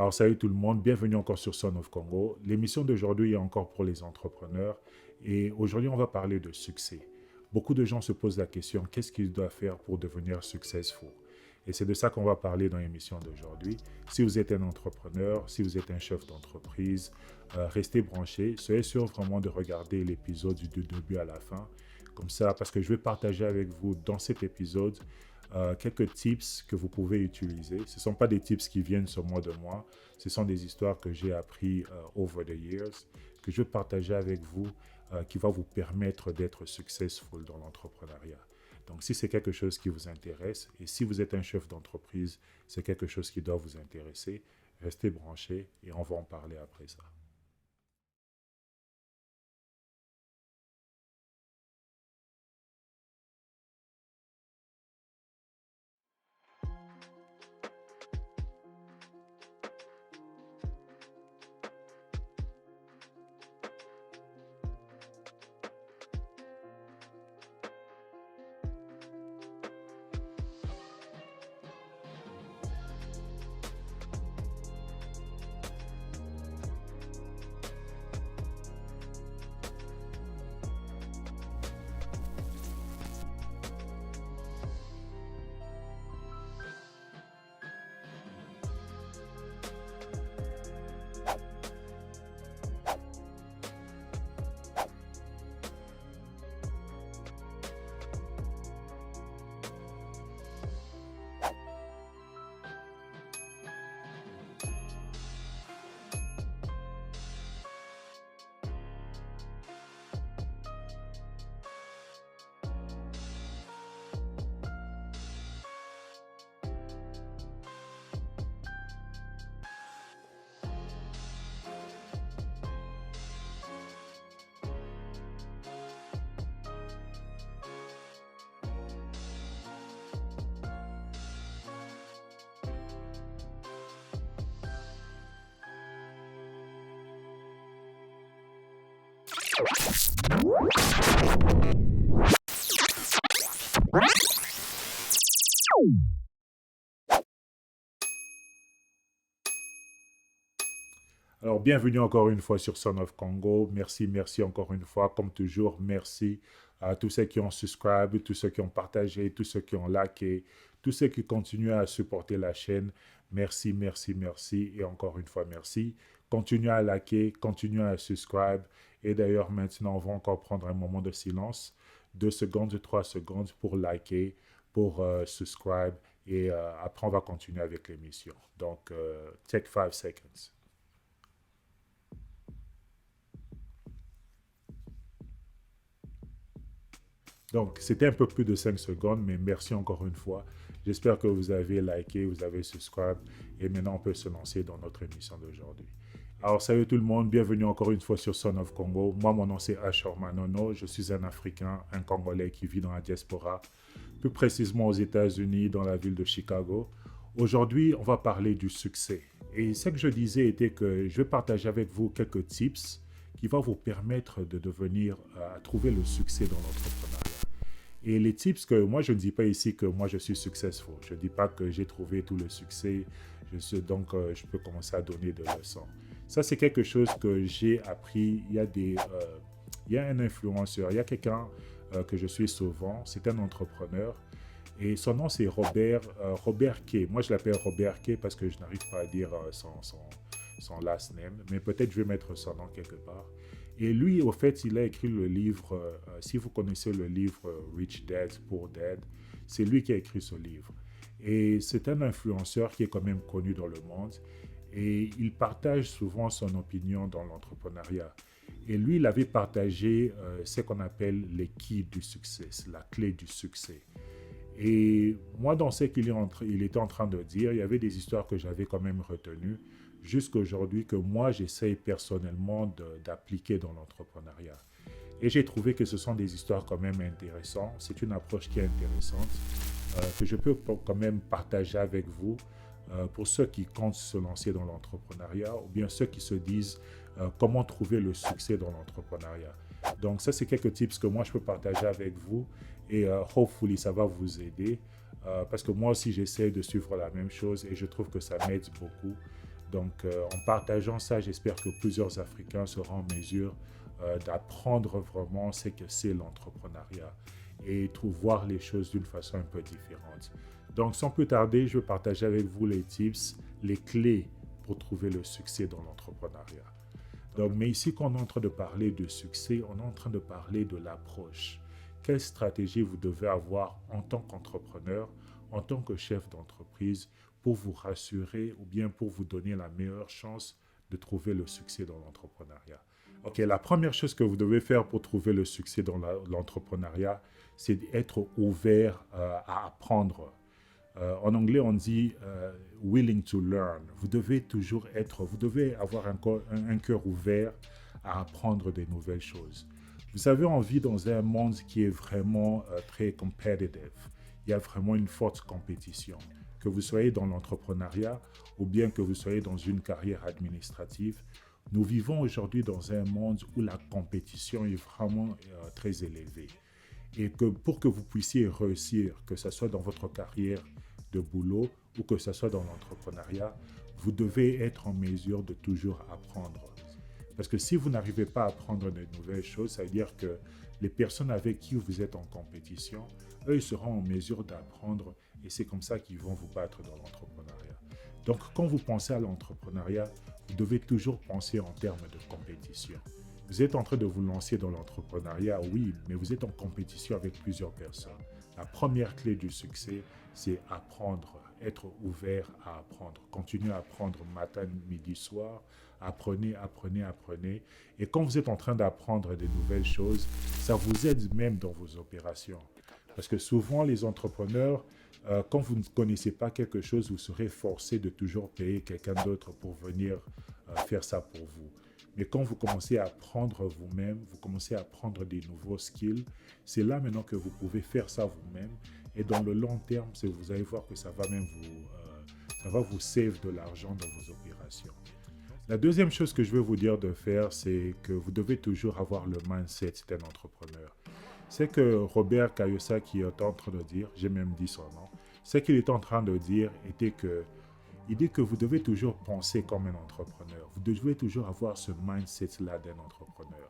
Alors salut tout le monde, bienvenue encore sur Son of Congo. L'émission d'aujourd'hui est encore pour les entrepreneurs et aujourd'hui on va parler de succès. Beaucoup de gens se posent la question, qu'est-ce qu'ils doivent faire pour devenir successful? Et c'est de ça qu'on va parler dans l'émission d'aujourd'hui. Si vous êtes un entrepreneur, si vous êtes un chef d'entreprise, restez branchés. Soyez sûr vraiment de regarder l'épisode du début à la fin. Comme ça, parce que je vais partager avec vous dans cet épisode quelques tips que vous pouvez utiliser. Ce ne sont pas des tips qui viennent seulement de moi, ce sont des histoires que j'ai appris over the years, que je vais partager avec vous, qui va vous permettre d'être successful dans l'entrepreneuriat. Donc, si c'est quelque chose qui vous intéresse et si vous êtes un chef d'entreprise, c'est quelque chose qui doit vous intéresser, restez branchés et on va en parler après ça. Alors, bienvenue encore une fois sur Son of Congo. Merci encore une fois. Comme toujours, merci à tous ceux qui ont subscribe, tous ceux qui ont partagé, tous ceux qui ont liké, tous ceux qui continuent à supporter la chaîne. Merci et encore une fois, merci. Continuez à liker, continuez à subscribe. Et d'ailleurs, maintenant, on va encore prendre un moment de silence, 2 secondes, 3 secondes pour liker, pour subscribe. Et après, on va continuer avec l'émission. Donc, take 5 seconds. Donc, c'était un peu plus de 5 secondes, mais merci encore une fois. J'espère que vous avez liké, vous avez subscribe, et maintenant on peut se lancer dans notre émission d'aujourd'hui. Alors, salut tout le monde, bienvenue encore une fois sur Son of Congo. Moi, mon nom c'est Ashor Manono, je suis un Africain, un Congolais qui vit dans la diaspora, plus précisément aux États-Unis, dans la ville de Chicago. Aujourd'hui, on va parler du succès. Et ce que je disais était que je vais partager avec vous quelques tips qui vont vous permettre de devenir, à trouver le succès dans l'entrepreneuriat. Et les tips que moi, je ne dis pas ici que moi, je suis successful. Je ne dis pas que j'ai trouvé tout le succès. Donc, je peux commencer à donner des leçons. Ça, c'est quelque chose que j'ai appris. Il y a un influenceur, il y a quelqu'un que je suis souvent. C'est un entrepreneur. Et son nom, c'est Robert Kay. Moi, je l'appelle Robert Kay parce que je n'arrive pas à dire son last name. Mais peut-être je vais mettre son nom quelque part. Et lui, au fait, il a écrit le livre, si vous connaissez le livre Rich Dad, Poor Dad, c'est lui qui a écrit ce livre. Et c'est un influenceur qui est quand même connu dans le monde. Et il partage souvent son opinion dans l'entrepreneuriat. Et lui, il avait partagé ce qu'on appelle les keys du succès, la clé du succès. Et moi, dans ce qu'il était en train de dire, il y avait des histoires que j'avais quand même retenues jusqu'à aujourd'hui que moi, j'essaye personnellement d'appliquer dans l'entrepreneuriat. Et j'ai trouvé que ce sont des histoires quand même intéressantes. C'est une approche qui est intéressante, que je peux quand même partager avec vous pour ceux qui comptent se lancer dans l'entrepreneuriat ou bien ceux qui se disent comment trouver le succès dans l'entrepreneuriat. Donc ça, c'est quelques tips que moi, je peux partager avec vous et hopefully, ça va vous aider parce que moi aussi, j'essaie de suivre la même chose et je trouve que ça m'aide beaucoup. Donc, en partageant ça, j'espère que plusieurs Africains seront en mesure d'apprendre vraiment ce que c'est l'entrepreneuriat et voir les choses d'une façon un peu différente. Donc, sans plus tarder, je vais partager avec vous les tips, les clés pour trouver le succès dans l'entrepreneuriat. Donc, mais ici, quand on est en train de parler de succès, on est en train de parler de l'approche. Quelle stratégie vous devez avoir en tant qu'entrepreneur, en tant que chef d'entreprise, pour vous rassurer ou bien pour vous donner la meilleure chance de trouver le succès dans l'entrepreneuriat. Ok, la première chose que vous devez faire pour trouver le succès dans l'entrepreneuriat, c'est d'être ouvert à apprendre. En anglais, on dit willing to learn. Vous devez avoir un cœur ouvert à apprendre des nouvelles choses. Vous avez envie dans un monde qui est vraiment très competitive. Il y a vraiment une forte compétition. Que vous soyez dans l'entrepreneuriat ou bien que vous soyez dans une carrière administrative, nous vivons aujourd'hui dans un monde où la compétition est vraiment très élevée. Et que pour que vous puissiez réussir, que ce soit dans votre carrière de boulot ou que ce soit dans l'entrepreneuriat, vous devez être en mesure de toujours apprendre. Parce que si vous n'arrivez pas à apprendre de nouvelles choses, ça veut dire que les personnes avec qui vous êtes en compétition, eux, ils seront en mesure d'apprendre et c'est comme ça qu'ils vont vous battre dans l'entrepreneuriat. Donc, quand vous pensez à l'entrepreneuriat, vous devez toujours penser en termes de compétition. Vous êtes en train de vous lancer dans l'entrepreneuriat, oui, mais vous êtes en compétition avec plusieurs personnes. La première clé du succès, c'est apprendre, être ouvert à apprendre. Continuez à apprendre matin, midi, soir. Apprenez, apprenez, apprenez. Et quand vous êtes en train d'apprendre des nouvelles choses, ça vous aide même dans vos opérations. Parce que souvent, les entrepreneurs, quand vous ne connaissez pas quelque chose, vous serez forcé de toujours payer quelqu'un d'autre pour venir faire ça pour vous. Mais quand vous commencez à apprendre vous-même, vous commencez à apprendre des nouveaux skills, c'est là maintenant que vous pouvez faire ça vous-même. Et dans le long terme, vous allez voir que ça va même vous save de l'argent dans vos opérations. La deuxième chose que je veux vous dire de faire, c'est que vous devez toujours avoir le mindset d'un entrepreneur. C'est que Robert Kiyosaki est en train de dire, j'ai même dit son nom, ce qu'il est en train de dire était que il dit que vous devez toujours penser comme un entrepreneur. Vous devez toujours avoir ce mindset-là d'un entrepreneur.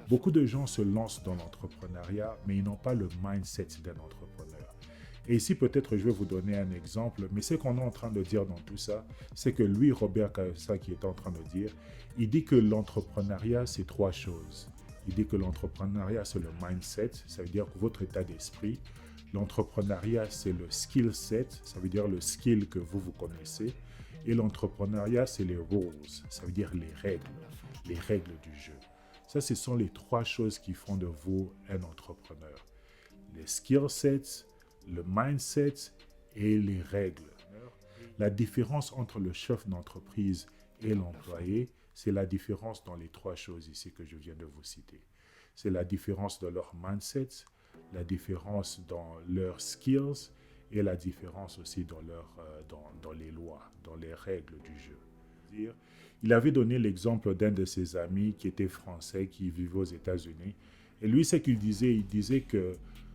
Beaucoup de gens se lancent dans l'entrepreneuriat, mais ils n'ont pas le mindset d'un entrepreneur. Et ici, peut-être, je vais vous donner un exemple, mais ce qu'on est en train de dire dans tout ça, c'est que lui, Robert Kiyosaki, est en train de dire, il dit que l'entrepreneuriat, c'est trois choses. Il dit que l'entrepreneuriat, c'est le mindset, ça veut dire que votre état d'esprit. L'entrepreneuriat, c'est le skill set, ça veut dire le skill que vous connaissez. Et l'entrepreneuriat, c'est les rules, ça veut dire les règles du jeu. Ça, ce sont les trois choses qui font de vous un entrepreneur. Les skill sets, le mindset et les règles. La différence entre le chef d'entreprise et l'employé, c'est la différence dans les trois choses ici que je viens de vous citer. C'est la différence de leur mindset, la différence dans leurs skills et la différence aussi dans les lois, dans les règles du jeu. Il avait donné l'exemple d'un de ses amis qui était français, qui vivait aux États-Unis. Et lui, ce qu'il disait, il disait que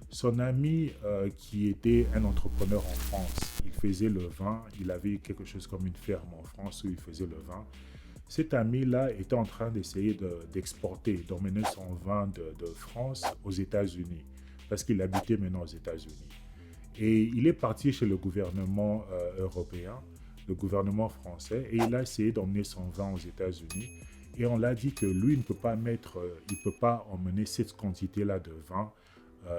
son ami qui était un entrepreneur en France, il faisait le vin, il avait quelque chose comme une ferme en France où il faisait le vin. Cet ami-là était en train d'essayer d'exporter, d'emmener son vin de France aux États-Unis, parce qu'il habitait maintenant aux États-Unis. Et il est parti chez le gouvernement européen, le gouvernement français, et il a essayé d'emmener son vin aux États-Unis. Et on l'a dit que lui, il ne peut pas emmener cette quantité-là de vin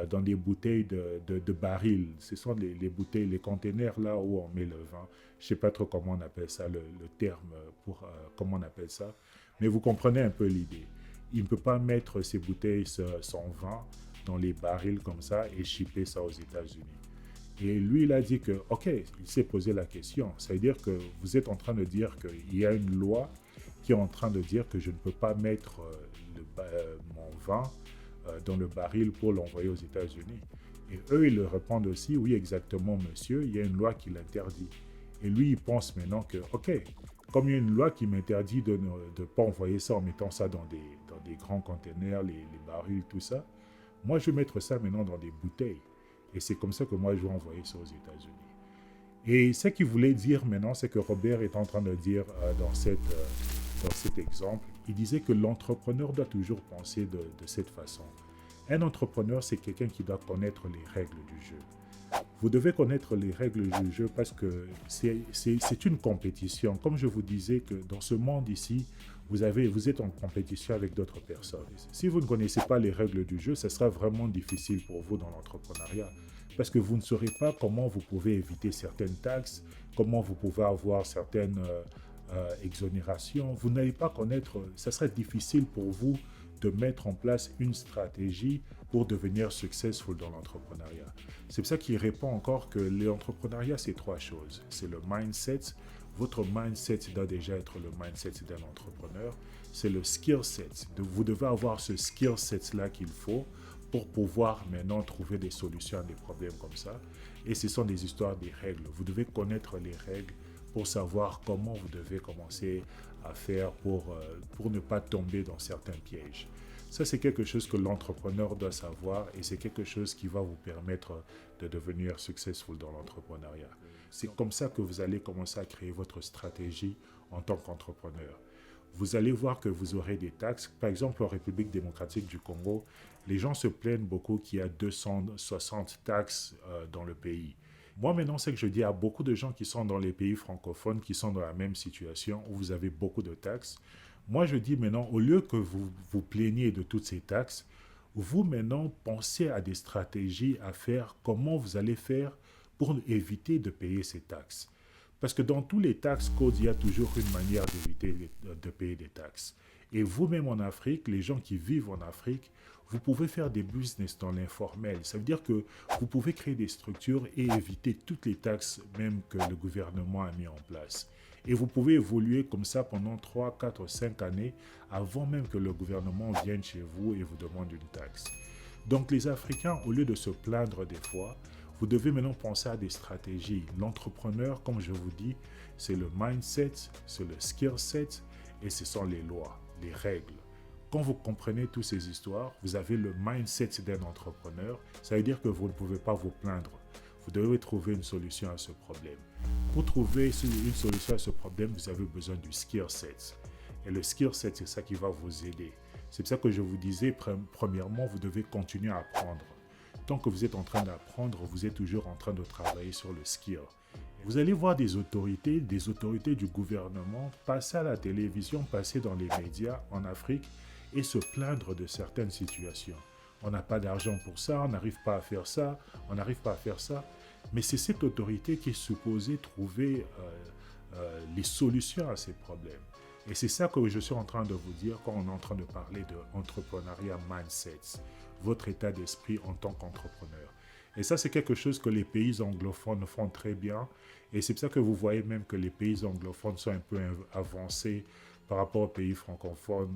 dans des bouteilles de barils. Ce sont les bouteilles, les containers là où on met le vin. Je ne sais pas trop comment on appelle ça, le terme pour comment on appelle ça. Mais vous comprenez un peu l'idée. Il ne peut pas mettre ces bouteilles, son vin, dans les barils comme ça et shipper ça aux États-Unis. Et lui, il a dit que, OK, il s'est posé la question. Ça veut dire que vous êtes en train de dire qu'il y a une loi qui est en train de dire que je ne peux pas mettre mon vin dans le baril pour l'envoyer aux États-Unis. Et eux, ils le répondent aussi, oui, exactement, monsieur, il y a une loi qui l'interdit. Et lui, il pense maintenant que, OK, comme il y a une loi qui m'interdit de ne pas envoyer ça en mettant ça dans des grands containers, les barils, tout ça, moi, je vais mettre ça maintenant dans des bouteilles. Et c'est comme ça que moi, je vais envoyer ça aux États-Unis. Et ce qu'il voulait dire maintenant, c'est que Robert est en train de dire dans cet exemple, il disait que l'entrepreneur doit toujours penser de cette façon. Un entrepreneur, c'est quelqu'un qui doit connaître les règles du jeu. Vous devez connaître les règles du jeu parce que c'est une compétition. Comme je vous disais que dans ce monde ici, vous êtes en compétition avec d'autres personnes. Si vous ne connaissez pas les règles du jeu, ce sera vraiment difficile pour vous dans l'entrepreneuriat parce que vous ne saurez pas comment vous pouvez éviter certaines taxes, comment vous pouvez avoir certaines exonérations. Vous n'allez pas connaître, ça sera difficile pour vous de mettre en place une stratégie pour devenir successful dans l'entrepreneuriat. C'est pour ça qu'il répond encore que l'entrepreneuriat, c'est trois choses. C'est le mindset. Votre mindset doit déjà être le mindset d'un entrepreneur. C'est le skill set. Vous devez avoir ce skill set-là qu'il faut pour pouvoir maintenant trouver des solutions à des problèmes comme ça. Et ce sont des histoires des règles. Vous devez connaître les règles pour savoir comment vous devez commencer à faire pour ne pas tomber dans certains pièges. Ça, c'est quelque chose que l'entrepreneur doit savoir et c'est quelque chose qui va vous permettre de devenir successful dans l'entrepreneuriat. C'est comme ça que vous allez commencer à créer votre stratégie en tant qu'entrepreneur. Vous allez voir que vous aurez des taxes. Par exemple, en République démocratique du Congo, les gens se plaignent beaucoup qu'il y a 260 taxes dans le pays. Moi, maintenant, c'est que je dis à beaucoup de gens qui sont dans les pays francophones, qui sont dans la même situation, où vous avez beaucoup de taxes. Moi, je dis maintenant, au lieu que vous vous plaigniez de toutes ces taxes, vous maintenant pensez à des stratégies à faire, comment vous allez faire pour éviter de payer ces taxes. Parce que dans tous les tax codes, il y a toujours une manière d'éviter de payer des taxes. Et vous-même en Afrique, les gens qui vivent en Afrique, vous pouvez faire des business dans l'informel. Ça veut dire que vous pouvez créer des structures et éviter toutes les taxes même que le gouvernement a mis en place. Et vous pouvez évoluer comme ça pendant 3, 4, 5 années avant même que le gouvernement vienne chez vous et vous demande une taxe. Donc les Africains, au lieu de se plaindre des fois, vous devez maintenant penser à des stratégies. L'entrepreneur, comme je vous dis, c'est le mindset, c'est le skill set et ce sont les lois, les règles. Quand vous comprenez toutes ces histoires, vous avez le mindset d'un entrepreneur. Ça veut dire que vous ne pouvez pas vous plaindre. Vous devez trouver une solution à ce problème. Pour trouver une solution à ce problème, vous avez besoin du skill set. Et le skill set, c'est ça qui va vous aider. C'est pour ça que je vous disais, premièrement, vous devez continuer à apprendre. Tant que vous êtes en train d'apprendre, vous êtes toujours en train de travailler sur le skill. Vous allez voir des autorités du gouvernement passer à la télévision, passer dans les médias en Afrique et se plaindre de certaines situations. On n'a pas d'argent pour ça, on n'arrive pas à faire ça, on n'arrive pas à faire ça. Mais c'est cette autorité qui est supposée trouver les solutions à ces problèmes. Et c'est ça que je suis en train de vous dire quand on est en train de parler de entrepreneuriat mindset, votre état d'esprit en tant qu'entrepreneur. Et ça, c'est quelque chose que les pays anglophones font très bien. Et c'est pour ça que vous voyez même que les pays anglophones sont un peu avancés par rapport aux pays francophones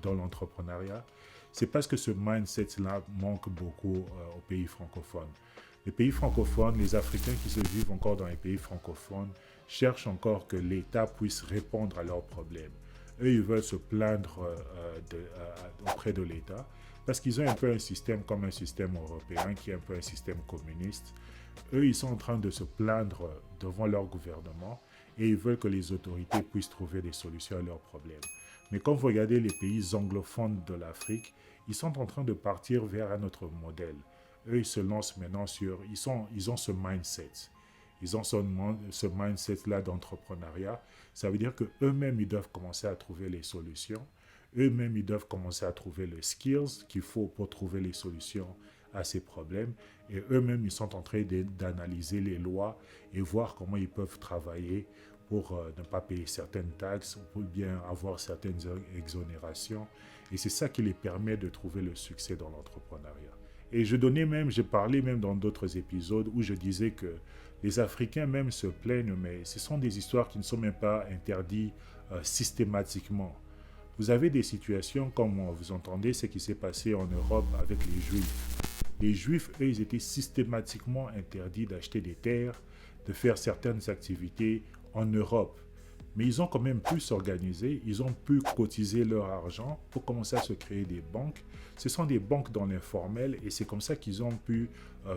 dans l'entrepreneuriat. C'est parce que ce mindset-là manque beaucoup aux pays francophones. Les pays francophones, les Africains qui se vivent encore dans les pays francophones, cherchent encore que l'État puisse répondre à leurs problèmes. Eux, ils veulent se plaindre auprès de l'État parce qu'ils ont un peu un système comme un système européen qui est un peu un système communiste. Eux, ils sont en train de se plaindre devant leur gouvernement et ils veulent que les autorités puissent trouver des solutions à leurs problèmes. Mais quand vous regardez les pays anglophones de l'Afrique, ils sont en train de partir vers un autre modèle. Eux, ils se lancent maintenant ils ont ce mindset. Ils ont ce mindset-là d'entrepreneuriat. Ça veut dire qu'eux-mêmes, ils doivent commencer à trouver les solutions. Eux-mêmes, ils doivent commencer à trouver les skills qu'il faut pour trouver les solutions à ces problèmes. Et eux-mêmes, ils sont en train d'analyser les lois et voir comment ils peuvent travailler pour ne pas payer certaines taxes ou pour bien avoir certaines exonérations. Et c'est ça qui les permet de trouver le succès dans l'entrepreneuriat. Et j'ai parlé même dans d'autres épisodes où je disais que les Africains même se plaignent, mais ce sont des histoires qui ne sont même pas interdites systématiquement. Vous avez des situations comme vous entendez ce qui s'est passé en Europe avec les Juifs. Les Juifs, eux, ils étaient systématiquement interdits d'acheter des terres, de faire certaines activités en Europe. Mais ils ont quand même pu s'organiser, ils ont pu cotiser leur argent pour commencer à se créer des banques. Ce sont des banques dans l'informel et c'est comme ça qu'ils ont pu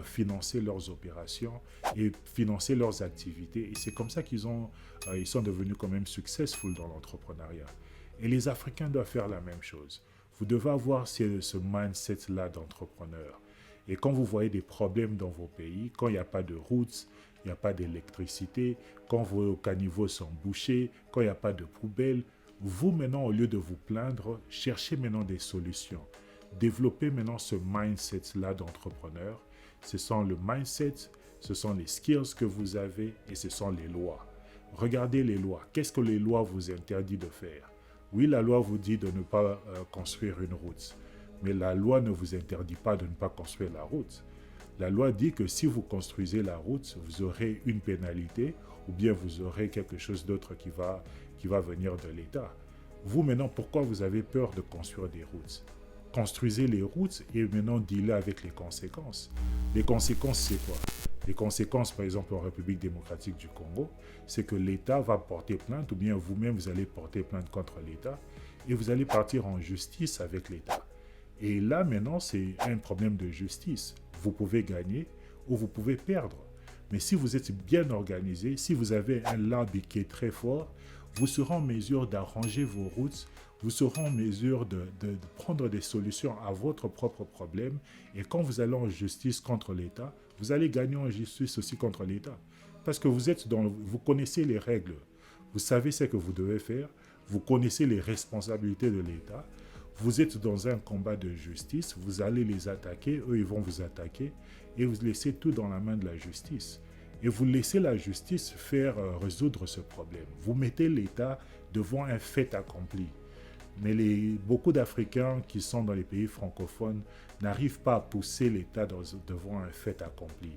financer leurs opérations et financer leurs activités. Et c'est comme ça ils sont devenus quand même successful dans l'entrepreneuriat. Et les Africains doivent faire la même chose. Vous devez avoir ce mindset-là d'entrepreneur. Et quand vous voyez des problèmes dans vos pays, quand il n'y a pas de routes, il n'y a pas d'électricité, quand vos caniveaux sont bouchés, quand il n'y a pas de poubelle, vous maintenant, au lieu de vous plaindre, cherchez maintenant des solutions. Développez maintenant ce mindset-là d'entrepreneur. Ce sont le mindset, ce sont les skills que vous avez et ce sont les lois. Regardez les lois. Qu'est-ce que les lois vous interdisent de faire? Oui, la loi vous dit de ne pas construire une route, mais la loi ne vous interdit pas de ne pas construire la route. La loi dit que si vous construisez la route, vous aurez une pénalité ou bien vous aurez quelque chose d'autre qui va venir de l'État. Vous maintenant, pourquoi vous avez peur de construire des routes? Construisez les routes et maintenant dealez avec les conséquences. Les conséquences, c'est quoi? Les conséquences, par exemple, en République démocratique du Congo, c'est que l'État va porter plainte ou bien vous-même, vous allez porter plainte contre l'État et vous allez partir en justice avec l'État. Et là, maintenant, c'est un problème de justice. Vous pouvez gagner ou vous pouvez perdre. Mais si vous êtes bien organisé, si vous avez un lobby qui est très fort, vous serez en mesure d'arranger vos routes, vous serez en mesure de prendre des solutions à votre propre problème. Et quand vous allez en justice contre l'État, vous allez gagner en justice aussi contre l'État. Parce que vous connaissez les règles, vous savez ce que vous devez faire, vous connaissez les responsabilités de l'État. Vous êtes dans un combat de justice, vous allez les attaquer, eux ils vont vous attaquer et vous laissez tout dans la main de la justice. Et vous laissez la justice faire résoudre ce problème. Vous mettez l'État devant un fait accompli. Mais beaucoup d'Africains qui sont dans les pays francophones n'arrivent pas à pousser l'État devant un fait accompli.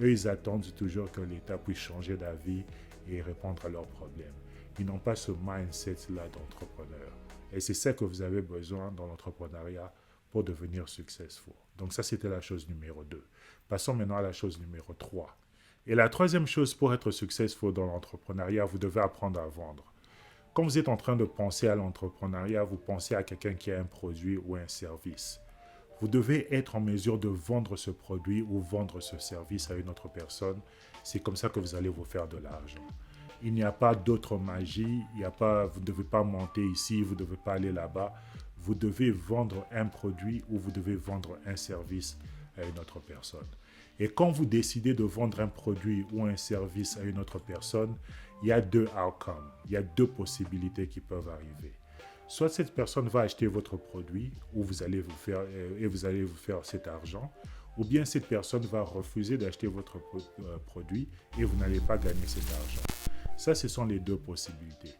Eux, ils attendent toujours que l'État puisse changer d'avis et répondre à leurs problèmes. Ils n'ont pas ce mindset-là d'entrepreneur. Et c'est ça que vous avez besoin dans l'entrepreneuriat pour devenir successful. Donc ça, c'était la chose numéro 2. Passons maintenant à la chose numéro 3. Et la troisième chose pour être successful dans l'entrepreneuriat, vous devez apprendre à vendre. Quand vous êtes en train de penser à l'entrepreneuriat, vous pensez à quelqu'un qui a un produit ou un service. Vous devez être en mesure de vendre ce produit ou vendre ce service à une autre personne. C'est comme ça que vous allez vous faire de l'argent. Il n'y a pas d'autre magie, vous ne devez pas monter ici, vous ne devez pas aller là-bas. Vous devez vendre un produit ou vous devez vendre un service à une autre personne. Et quand vous décidez de vendre un produit ou un service à une autre personne, il y a deux outcomes, il y a deux possibilités qui peuvent arriver. Soit cette personne va acheter votre produit ou vous allez vous faire cet argent, ou bien cette personne va refuser d'acheter votre produit et vous n'allez pas gagner cet argent. Ça, ce sont les deux possibilités.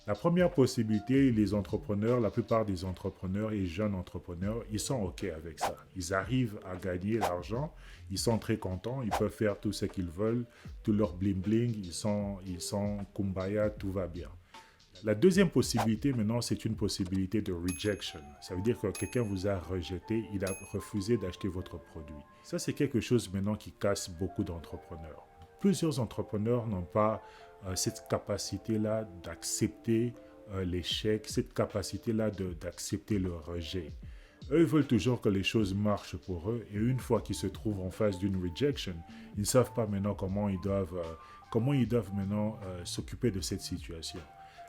La première possibilité, la plupart des entrepreneurs et jeunes entrepreneurs, ils sont OK avec ça. Ils arrivent à gagner l'argent, ils sont très contents, ils peuvent faire tout ce qu'ils veulent, tout leur bling-bling, ils sont kumbaya, tout va bien. La deuxième possibilité maintenant, c'est une possibilité de rejection. Ça veut dire que quelqu'un vous a rejeté, il a refusé d'acheter votre produit. Ça, c'est quelque chose maintenant qui casse beaucoup d'entrepreneurs. Plusieurs entrepreneurs n'ont pas cette capacité-là d'accepter l'échec, cette capacité-là d'accepter le rejet. Eux, ils veulent toujours que les choses marchent pour eux et une fois qu'ils se trouvent en face d'une rejection, ils ne savent pas maintenant comment ils doivent maintenant s'occuper de cette situation.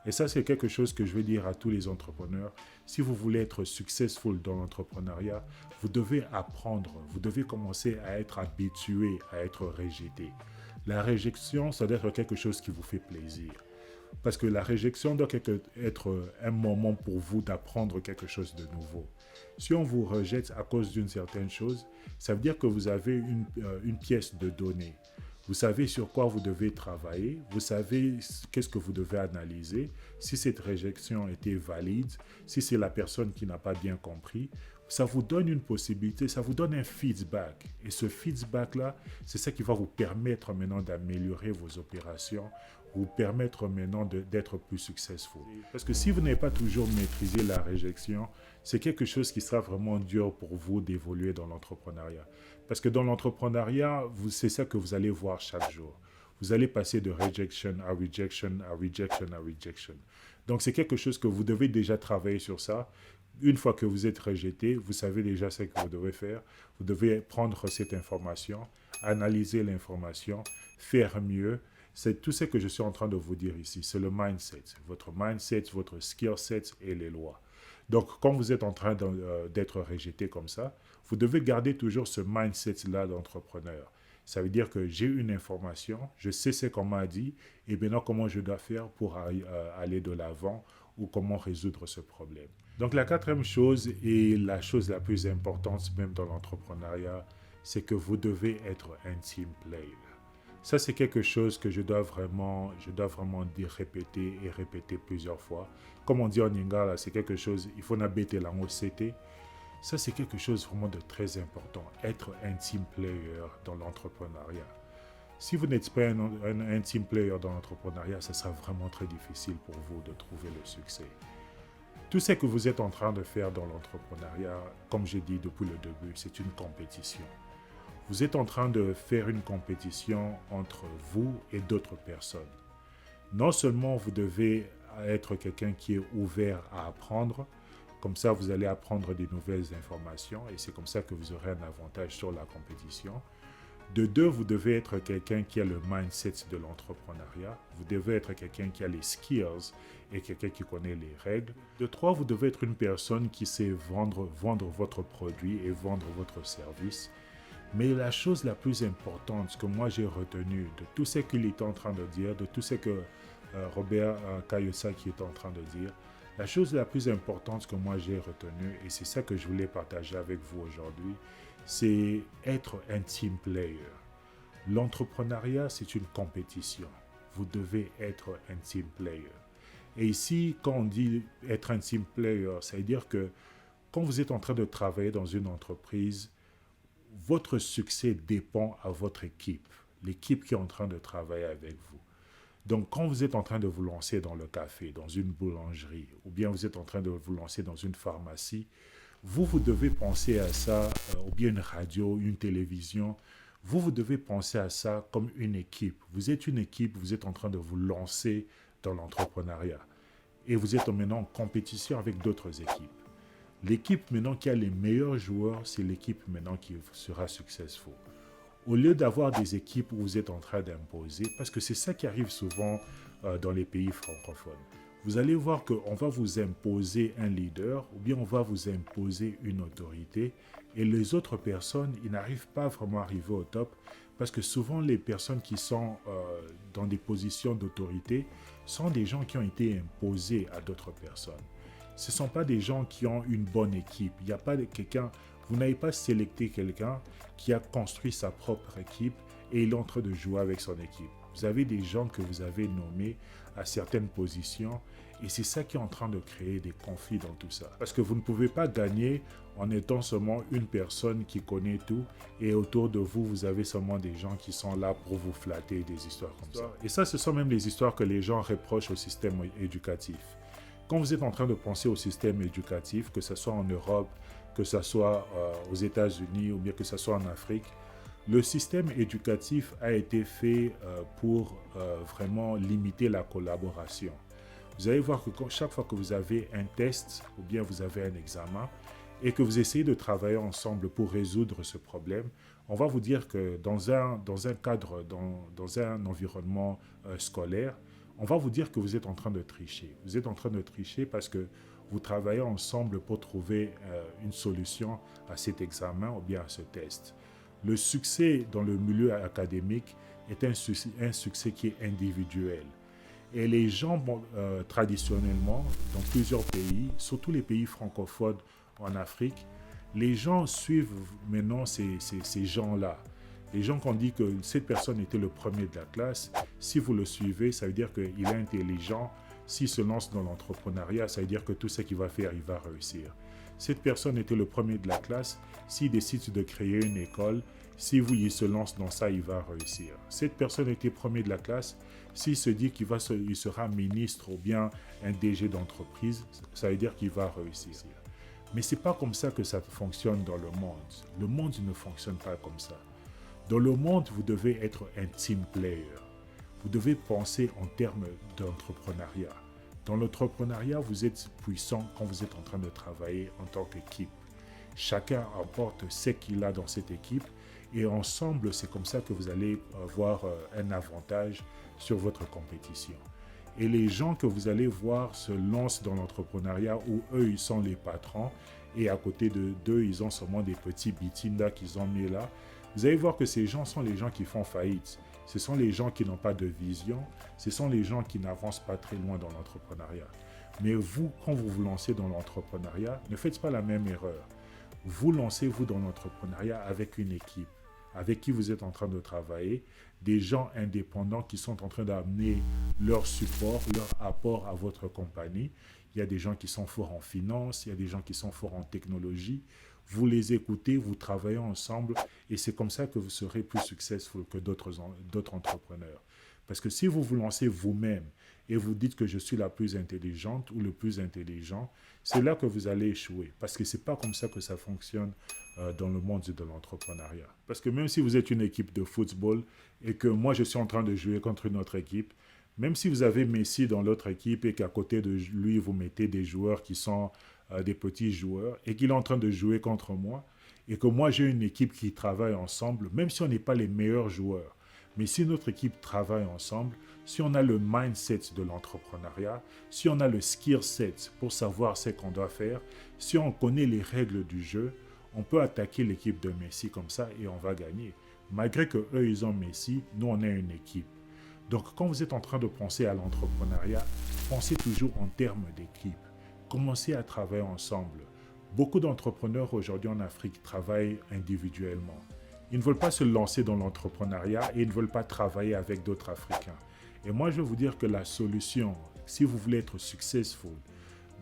Et ça, c'est quelque chose que je veux dire à tous les entrepreneurs. Si vous voulez être successful dans l'entrepreneuriat, vous devez apprendre, vous devez commencer à être habitué à être rejeté. La réjection, ça doit être quelque chose qui vous fait plaisir. Parce que la réjection doit être un moment pour vous d'apprendre quelque chose de nouveau. Si on vous rejette à cause d'une certaine chose, ça veut dire que vous avez une pièce de données. Vous savez sur quoi vous devez travailler, vous savez qu'est-ce que vous devez analyser, si cette réjection était valide, si c'est la personne qui n'a pas bien compris. Ça vous donne une possibilité, ça vous donne un feedback. Et ce feedback-là, c'est ça qui va vous permettre maintenant d'améliorer vos opérations, vous permettre maintenant d'être plus successful. Parce que si vous n'avez pas toujours maîtrisé la réjection, c'est quelque chose qui sera vraiment dur pour vous d'évoluer dans l'entrepreneuriat. Parce que dans l'entrepreneuriat, c'est ça que vous allez voir chaque jour. vous allez passer de rejection à rejection à rejection à rejection. Donc, c'est quelque chose que vous devez déjà travailler sur ça. Une fois que vous êtes rejeté, vous savez déjà ce que vous devez faire. Vous devez prendre cette information, analyser l'information, faire mieux. C'est tout ce que je suis en train de vous dire ici. C'est le mindset. Votre mindset, votre skill set et les lois. Donc, quand vous êtes en train d'être rejeté comme ça, vous devez garder toujours ce mindset-là d'entrepreneur. Ça veut dire que j'ai une information, je sais ce qu'on m'a dit, et maintenant comment je dois faire pour aller de l'avant ou comment résoudre ce problème. Donc la quatrième chose et la chose la plus importante même dans l'entrepreneuriat, c'est que vous devez être un team player. Ça, c'est quelque chose que je dois vraiment dire, répéter et répéter plusieurs fois. Comme on dit en Lingala, c'est quelque chose, il faut n'abêter la CT. Ça, c'est quelque chose vraiment de très important, être un team player dans l'entrepreneuriat. Si vous n'êtes pas un team player dans l'entrepreneuriat, ce sera vraiment très difficile pour vous de trouver le succès. Tout ce que vous êtes en train de faire dans l'entrepreneuriat, comme j'ai dit depuis le début, c'est une compétition. Vous êtes en train de faire une compétition entre vous et d'autres personnes. Non seulement vous devez être quelqu'un qui est ouvert à apprendre, comme ça vous allez apprendre des nouvelles informations et c'est comme ça que vous aurez un avantage sur la compétition. De deux, vous devez être quelqu'un qui a le mindset de l'entrepreneuriat. Vous devez être quelqu'un qui a les skills et quelqu'un qui connaît les règles. De trois, vous devez être une personne qui sait vendre votre produit et vendre votre service. Mais la chose la plus importante que moi j'ai retenue de tout ce qu'il est en train de dire, de tout ce que Robert Kiyosaki est en train de dire, la chose la plus importante que moi j'ai retenue, et c'est ça que je voulais partager avec vous aujourd'hui, c'est être un team player. L'entrepreneuriat, c'est une compétition. Vous devez être un team player. Et ici, quand on dit être un team player, ça veut dire que quand vous êtes en train de travailler dans une entreprise, votre succès dépend à votre équipe, l'équipe qui est en train de travailler avec vous. Donc, quand vous êtes en train de vous lancer dans le café, dans une boulangerie, ou bien vous êtes en train de vous lancer dans une pharmacie, vous devez penser à ça, ou bien une radio, une télévision, vous devez penser à ça comme une équipe. Vous êtes une équipe, vous êtes en train de vous lancer dans l'entrepreneuriat. Et vous êtes maintenant en compétition avec d'autres équipes. L'équipe maintenant qui a les meilleurs joueurs, c'est l'équipe maintenant qui sera successful. Au lieu d'avoir des équipes où vous êtes en train d'imposer, parce que c'est ça qui arrive souvent dans les pays francophones. Vous allez voir qu'on va vous imposer un leader ou bien on va vous imposer une autorité et les autres personnes, ils n'arrivent pas vraiment à arriver au top parce que souvent les personnes qui sont dans des positions d'autorité sont des gens qui ont été imposés à d'autres personnes. Ce ne sont pas des gens qui ont une bonne équipe. Il n'y a pas de quelqu'un, vous n'avez pas sélecté quelqu'un qui a construit sa propre équipe et il est en train de jouer avec son équipe. Vous avez des gens que vous avez nommés à certaines positions et c'est ça qui est en train de créer des conflits dans tout ça. Parce que vous ne pouvez pas gagner en étant seulement une personne qui connaît tout et autour de vous, vous avez seulement des gens qui sont là pour vous flatter, des histoires comme ça. Et ça, ce sont même les histoires que les gens reprochent au système éducatif. Quand vous êtes en train de penser au système éducatif, que ce soit en Europe, que ce soit aux États-Unis ou bien que ce soit en Afrique, le système éducatif a été fait pour vraiment limiter la collaboration. Vous allez voir que chaque fois que vous avez un test ou bien vous avez un examen et que vous essayez de travailler ensemble pour résoudre ce problème, on va vous dire que dans un cadre, dans un environnement scolaire, on va vous dire que vous êtes en train de tricher. Vous êtes en train de tricher parce que vous travaillez ensemble pour trouver une solution à cet examen ou bien à ce test. Le succès dans le milieu académique est un succès qui est individuel. Et les gens, traditionnellement, dans plusieurs pays, surtout les pays francophones en Afrique, les gens suivent maintenant ces gens-là. Les gens qui ont dit que cette personne était le premier de la classe, si vous le suivez, ça veut dire qu'il est intelligent. S'il se lance dans l'entrepreneuriat, ça veut dire que tout ce qu'il va faire, il va réussir. Cette personne était le premier de la classe. S'il décide de créer une école, il se lance dans ça, il va réussir. Cette personne était premier de la classe. S'il se dit qu'il sera ministre ou bien un DG d'entreprise, ça veut dire qu'il va réussir. Mais ce n'est pas comme ça que ça fonctionne dans le monde. Le monde ne fonctionne pas comme ça. Dans le monde, vous devez être un team player. vous devez penser en termes d'entrepreneuriat. Dans l'entrepreneuriat, vous êtes puissant quand vous êtes en train de travailler en tant qu'équipe. Chacun apporte ce qu'il a dans cette équipe et ensemble, c'est comme ça que vous allez avoir un avantage sur votre compétition. Et les gens que vous allez voir se lancent dans l'entrepreneuriat où eux, ils sont les patrons et à côté d'eux, ils ont seulement des petits bitinda qu'ils ont mis là. Vous allez voir que ces gens sont les gens qui font faillite. Ce sont les gens qui n'ont pas de vision. Ce sont les gens qui n'avancent pas très loin dans l'entrepreneuriat. Mais vous, quand vous vous lancez dans l'entrepreneuriat, ne faites pas la même erreur. Vous lancez-vous dans l'entrepreneuriat avec une équipe, avec qui vous êtes en train de travailler, des gens indépendants qui sont en train d'amener leur support, leur apport à votre compagnie. Il y a des gens qui sont forts en finance, il y a des gens qui sont forts en technologie. Vous les écoutez, vous travaillez ensemble et c'est comme ça que vous serez plus successful que d'autres entrepreneurs. Parce que si vous vous lancez vous-même et vous dites que je suis la plus intelligente ou le plus intelligent, c'est là que vous allez échouer. Parce que ce n'est pas comme ça que ça fonctionne dans le monde de l'entrepreneuriat. Parce que même si vous êtes une équipe de football et que moi je suis en train de jouer contre une autre équipe, même si vous avez Messi dans l'autre équipe et qu'à côté de lui vous mettez des joueurs qui sont des petits joueurs et qu'il est en train de jouer contre moi et que moi j'ai une équipe qui travaille ensemble, même si on n'est pas les meilleurs joueurs, mais si notre équipe travaille ensemble, si on a le mindset de l'entrepreneuriat, si on a le skill set pour savoir ce qu'on doit faire, si on connaît les règles du jeu, on peut attaquer l'équipe de Messi comme ça et on va gagner. Malgré que eux ils ont Messi, nous on est une équipe. Donc quand vous êtes en train de penser à l'entrepreneuriat, pensez toujours en termes d'équipe. Commencez à travailler ensemble. Beaucoup d'entrepreneurs aujourd'hui en Afrique travaillent individuellement. Ils ne veulent pas se lancer dans l'entrepreneuriat et ils ne veulent pas travailler avec d'autres Africains. Et moi, je vais vous dire que la solution, si vous voulez être successful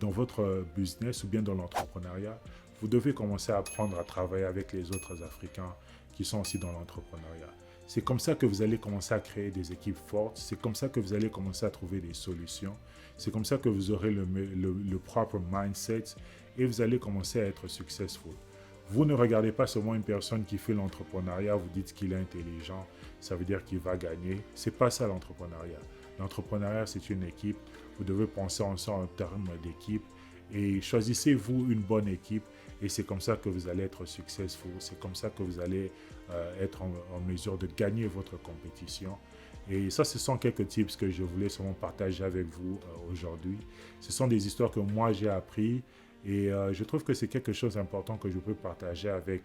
dans votre business ou bien dans l'entrepreneuriat, vous devez commencer à apprendre à travailler avec les autres Africains qui sont aussi dans l'entrepreneuriat. C'est comme ça que vous allez commencer à créer des équipes fortes. C'est comme ça que vous allez commencer à trouver des solutions. C'est comme ça que vous aurez le propre mindset et vous allez commencer à être successful. Vous ne regardez pas seulement une personne qui fait l'entrepreneuriat, vous dites qu'il est intelligent, ça veut dire qu'il va gagner. C'est pas ça l'entrepreneuriat. L'entrepreneuriat, c'est une équipe. Vous devez penser ensemble en termes d'équipe et choisissez-vous une bonne équipe et c'est comme ça que vous allez être successful. C'est comme ça que vous allez être en mesure de gagner votre compétition. Et ça, ce sont quelques tips que je voulais seulement partager avec vous aujourd'hui. Ce sont des histoires que moi j'ai appris et je trouve que c'est quelque chose d'important que je peux partager avec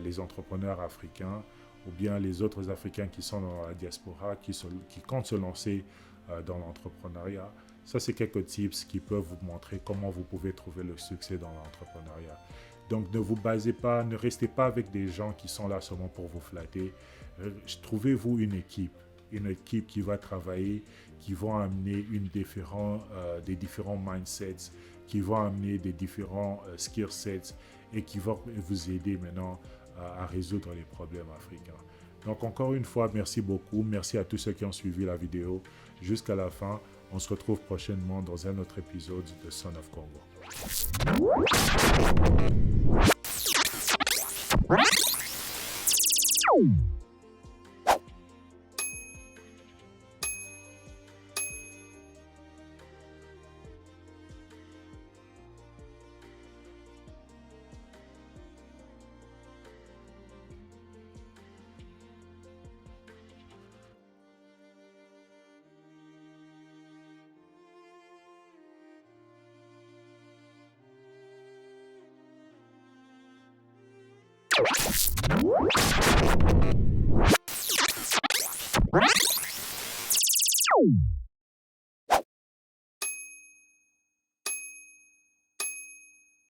les entrepreneurs africains ou bien les autres Africains qui sont dans la diaspora, qui comptent se lancer dans l'entrepreneuriat. Ça, c'est quelques tips qui peuvent vous montrer comment vous pouvez trouver le succès dans l'entrepreneuriat. Donc, ne vous basez pas, ne restez pas avec des gens qui sont là seulement pour vous flatter. Trouvez-vous une équipe qui va travailler, qui vont amener des différents mindsets, qui vont amener des différents skill sets et qui vont vous aider maintenant à résoudre les problèmes africains. Donc, encore une fois, merci beaucoup. Merci à tous ceux qui ont suivi la vidéo jusqu'à la fin. On se retrouve prochainement dans un autre épisode de Son of Congo. What?